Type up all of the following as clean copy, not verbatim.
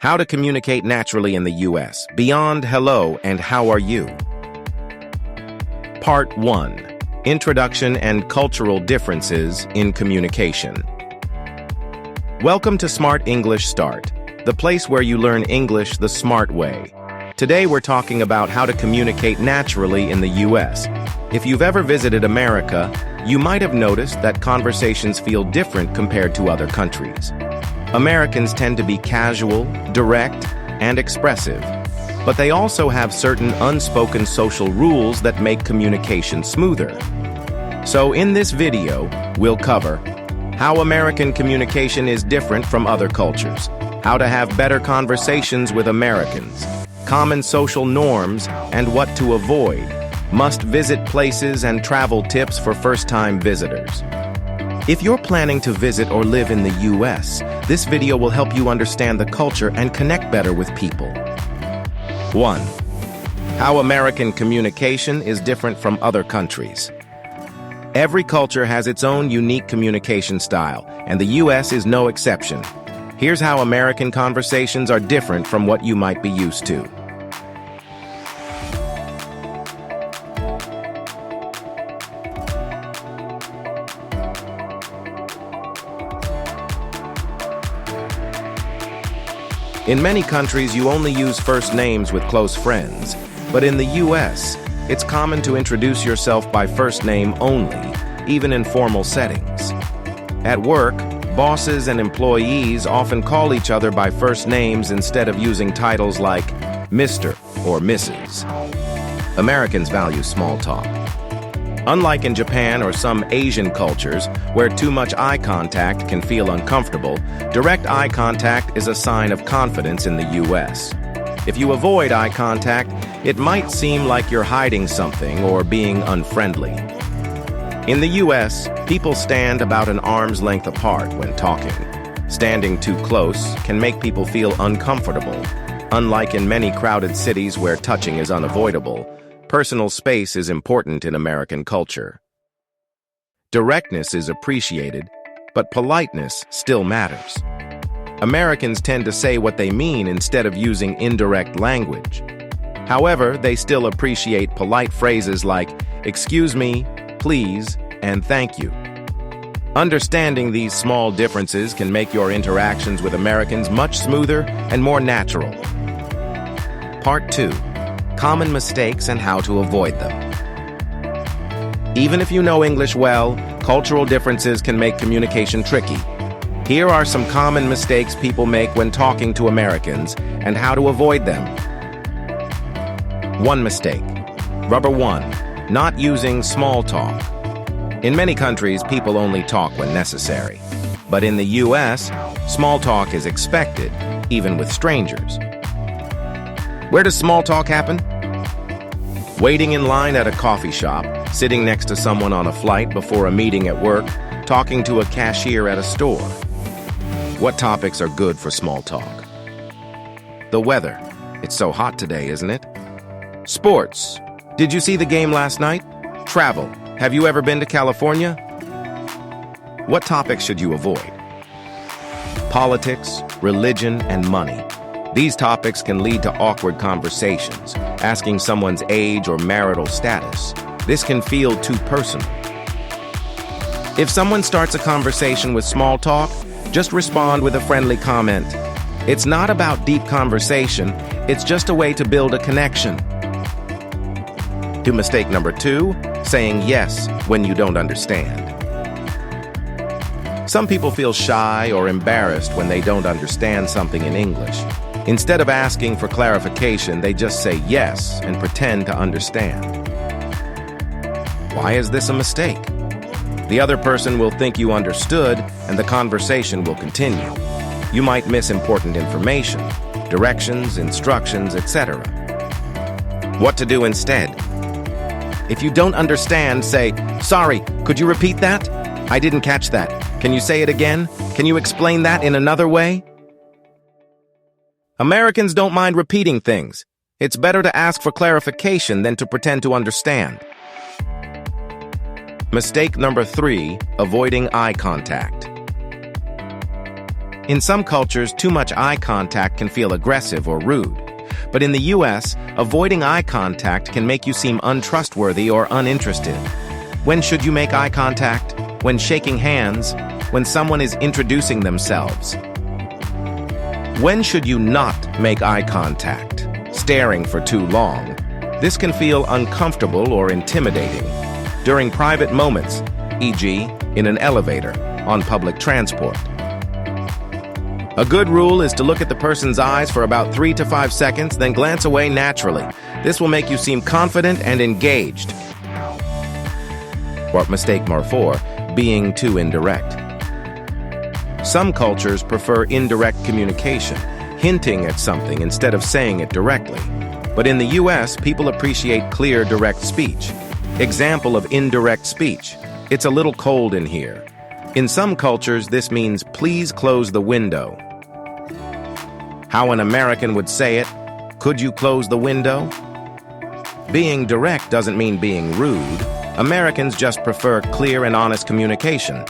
How to communicate naturally in the U.S. beyond hello and how are you? Part 1. Introduction and Cultural Differences in Communication. Welcome to Smart English Start, the place where you learn English the smart way. Today we're talking about how to communicate naturally in the U.S. If you've ever visited America, you might have noticed that conversations feel different compared to other countries. Americans tend to be casual, direct, and expressive, but they also have certain unspoken social rules that make communication smoother. So in this video, we'll cover how American communication is different from other cultures, how to have better conversations with Americans, common social norms and what to avoid, must-visit places and travel tips for first-time visitors. If you're planning to visit or live in the U.S., this video will help you understand the culture and connect better with people. 1. How American communication is different from other countries. Every culture has its own unique communication style, and the U.S. is no exception. Here's how American conversations are different from what you might be used to. In many countries, you only use first names with close friends, but in the U.S., it's common to introduce yourself by first name only, even in formal settings. At work, bosses and employees often call each other by first names instead of using titles like Mr. or Mrs. Americans value small talk. Unlike in Japan or some Asian cultures, where too much eye contact can feel uncomfortable, direct eye contact is a sign of confidence in the U.S. If you avoid eye contact, it might seem like you're hiding something or being unfriendly. In the U.S., people stand about an arm's length apart when talking. Standing too close can make people feel uncomfortable. Unlike in many crowded cities where touching is unavoidable, personal space is important in American culture. Directness is appreciated, but politeness still matters. Americans tend to say what they mean instead of using indirect language. However, they still appreciate polite phrases like, "Excuse me," "Please," and "Thank you." Understanding these small differences can make your interactions with Americans much smoother and more natural. Part 2. Common mistakes and how to avoid them. Even if you know English well, cultural differences can make communication tricky. Here are some common mistakes people make when talking to Americans and how to avoid them. 1 mistake. Rubber 1. Not using small talk. In many countries, people only talk when necessary. But in the U.S., small talk is expected, even with strangers. Where does small talk happen? Waiting in line at a coffee shop, sitting next to someone on a flight before a meeting at work, talking to a cashier at a store. What topics are good for small talk? The weather. It's so hot today, isn't it? Sports. Did you see the game last night? Travel. Have you ever been to California? What topics should you avoid? Politics, religion, and money. These topics can lead to awkward conversations, asking someone's age or marital status. This can feel too personal. If someone starts a conversation with small talk, just respond with a friendly comment. It's not about deep conversation, it's just a way to build a connection. Mistake number 2, saying yes when you don't understand. Some people feel shy or embarrassed when they don't understand something in English. Instead of asking for clarification, they just say yes and pretend to understand. Why is this a mistake? The other person will think you understood, and the conversation will continue. You might miss important information, directions, instructions, etc. What to do instead? If you don't understand, say, "Sorry, could you repeat that? I didn't catch that. Can you say it again? Can you explain that in another way?" Americans don't mind repeating things. It's better to ask for clarification than to pretend to understand. Mistake number 3, avoiding eye contact. In some cultures, too much eye contact can feel aggressive or rude. But in the US, avoiding eye contact can make you seem untrustworthy or uninterested. When should you make eye contact? When shaking hands? When someone is introducing themselves? When should you not make eye contact? Staring for too long. This can feel uncomfortable or intimidating. During private moments, e.g., in an elevator, on public transport. A good rule is to look at the person's eyes for about 3 to 5 seconds, then glance away naturally. This will make you seem confident and engaged. Or mistake number 4, being too indirect. Some cultures prefer indirect communication, hinting at something instead of saying it directly. But in the US, people appreciate clear, direct speech. Example of indirect speech. It's a little cold in here. In some cultures, this means please close the window. How an American would say it, could you close the window? Being direct doesn't mean being rude. Americans just prefer clear and honest communication.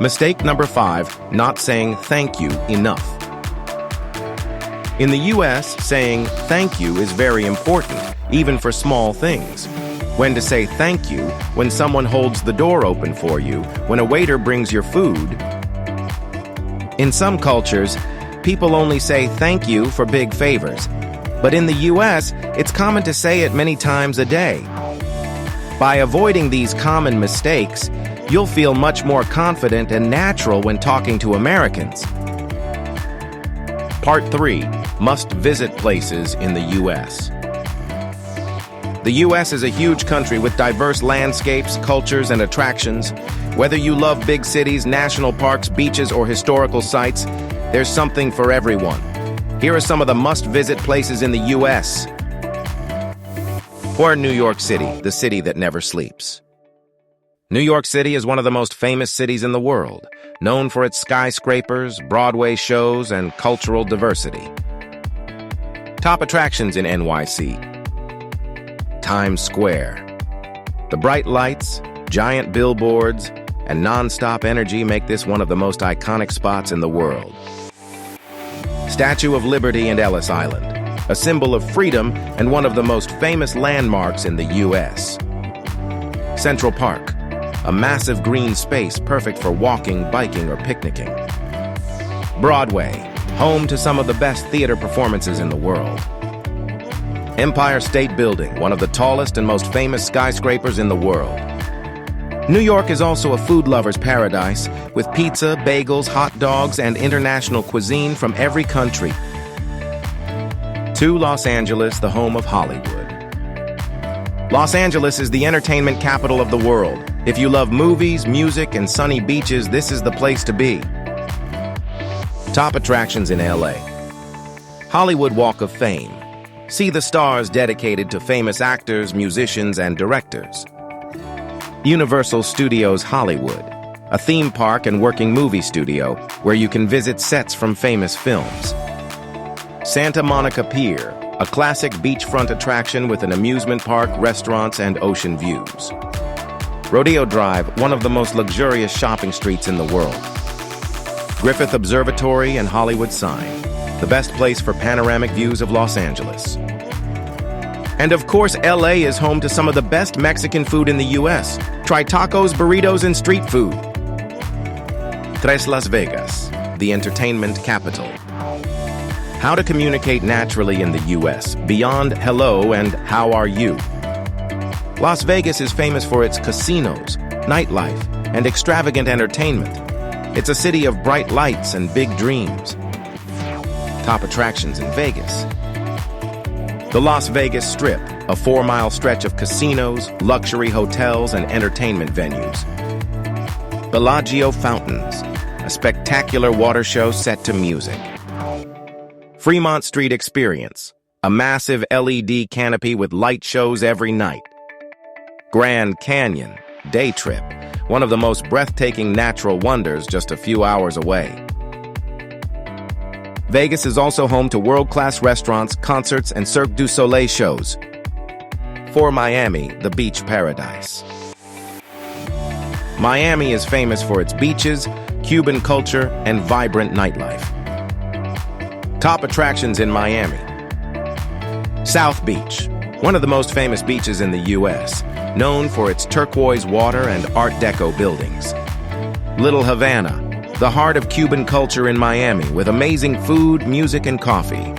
Mistake number 5, not saying thank you enough. In the US, saying thank you is very important, even for small things. When to say thank you, when someone holds the door open for you, when a waiter brings your food. In some cultures, people only say thank you for big favors. But in the US, it's common to say it many times a day. By avoiding these common mistakes, you'll feel much more confident and natural when talking to Americans. Part 3. Must-visit places in the US. The US is a huge country with diverse landscapes, cultures, and attractions. Whether you love big cities, national parks, beaches, or historical sites, there's something for everyone. Here are some of the must-visit places in the US. Or New York City, the city that never sleeps. New York City is one of the most famous cities in the world, known for its skyscrapers, Broadway shows, and cultural diversity. Top attractions in NYC. Times Square. The bright lights, giant billboards, and non-stop energy make this one of the most iconic spots in the world. Statue of Liberty and Ellis Island, a symbol of freedom and one of the most famous landmarks in the U.S. Central Park, a massive green space perfect for walking, biking, or picnicking. Broadway, home to some of the best theater performances in the world. Empire State Building, one of the tallest and most famous skyscrapers in the world. New York is also a food lover's paradise, with pizza, bagels, hot dogs, and international cuisine from every country. To Los Angeles, the home of Hollywood. Los Angeles is the entertainment capital of the world. If you love movies, music, and sunny beaches, this is the place to be. Top attractions in LA. Hollywood Walk of Fame. See the stars dedicated to famous actors, musicians, and directors. Universal Studios Hollywood, a theme park and working movie studio where you can visit sets from famous films. Santa Monica Pier, a classic beachfront attraction with an amusement park, restaurants, and ocean views. Rodeo Drive, one of the most luxurious shopping streets in the world. Griffith Observatory and Hollywood Sign, the best place for panoramic views of Los Angeles. And of course, LA is home to some of the best Mexican food in the US. Try tacos, burritos, and street food. Tres Las Vegas, the entertainment capital. How to communicate naturally in the US, beyond hello and how are you. Las Vegas is famous for its casinos, nightlife, and extravagant entertainment. It's a city of bright lights and big dreams. Top attractions in Vegas. The Las Vegas Strip, a 4-mile stretch of casinos, luxury hotels, and entertainment venues. Bellagio Fountains, a spectacular water show set to music. Fremont Street Experience, a massive LED canopy with light shows every night. Grand Canyon, day trip, one of the most breathtaking natural wonders just a few hours away. Vegas is also home to world-class restaurants, concerts, and Cirque du Soleil shows. For Miami, the beach paradise. Miami is famous for its beaches, Cuban culture, and vibrant nightlife. Top attractions in Miami. South Beach, one of the most famous beaches in the U.S., known for its turquoise water and Art Deco buildings. Little Havana, the heart of Cuban culture in Miami, with amazing food, music, and coffee.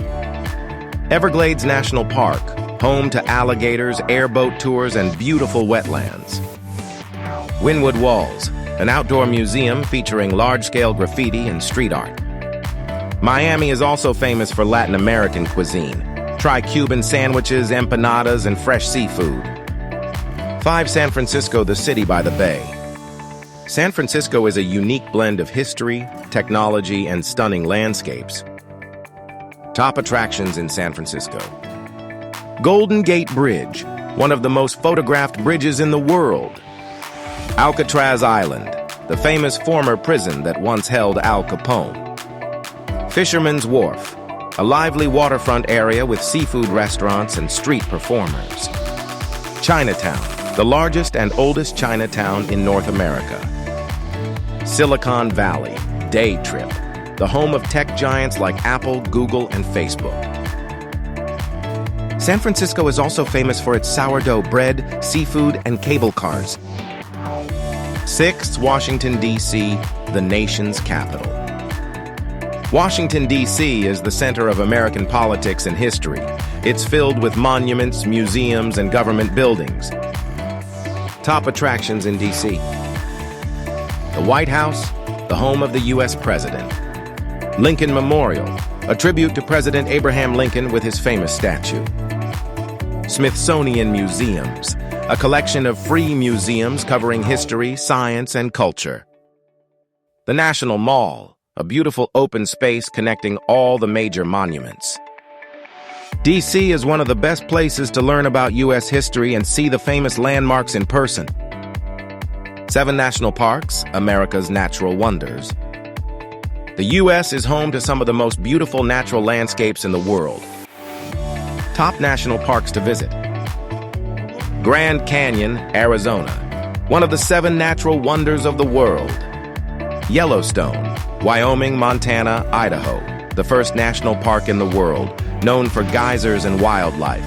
Everglades National Park, home to alligators, airboat tours, and beautiful wetlands. Wynwood Walls, an outdoor museum featuring large-scale graffiti and street art. Miami is also famous for Latin American cuisine. Try Cuban sandwiches, empanadas, and fresh seafood. 5. San Francisco, the city by the bay. San Francisco is a unique blend of history, technology, and stunning landscapes. Top attractions in San Francisco. Golden Gate Bridge, one of the most photographed bridges in the world. Alcatraz Island, the famous former prison that once held Al Capone. Fisherman's Wharf, a lively waterfront area with seafood restaurants and street performers. Chinatown, the largest and oldest Chinatown in North America. Silicon Valley, day trip, the home of tech giants like Apple, Google, and Facebook. San Francisco is also famous for its sourdough bread, seafood, and cable cars. 6. Washington, D.C., the nation's capital. Washington, D.C. is the center of American politics and history. It's filled with monuments, museums, and government buildings. Top attractions in D.C. The White House, the home of the U.S. President. Lincoln Memorial, a tribute to President Abraham Lincoln with his famous statue. Smithsonian Museums, a collection of free museums covering history, science, and culture. The National Mall, a beautiful open space connecting all the major monuments. D.C. is one of the best places to learn about U.S. history and see the famous landmarks in person. 7 national parks, America's natural wonders. The U.S. is home to some of the most beautiful natural landscapes in the world. Top national parks to visit. Grand Canyon, Arizona, one of the 7 natural wonders of the world. Yellowstone, Wyoming, Montana, Idaho, the first national park in the world, known for geysers and wildlife.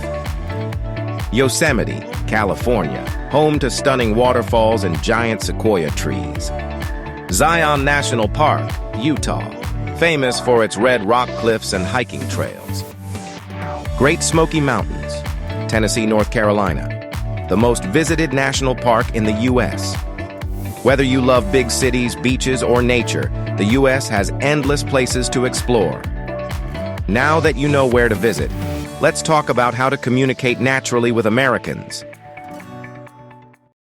Yosemite, California, home to stunning waterfalls and giant sequoia trees. Zion National Park, Utah, famous for its red rock cliffs and hiking trails. Great Smoky Mountains, Tennessee, North Carolina, the most visited national park in the U.S. Whether you love big cities, beaches, or nature, the U.S. has endless places to explore. Now that you know where to visit, let's talk about how to communicate naturally with Americans.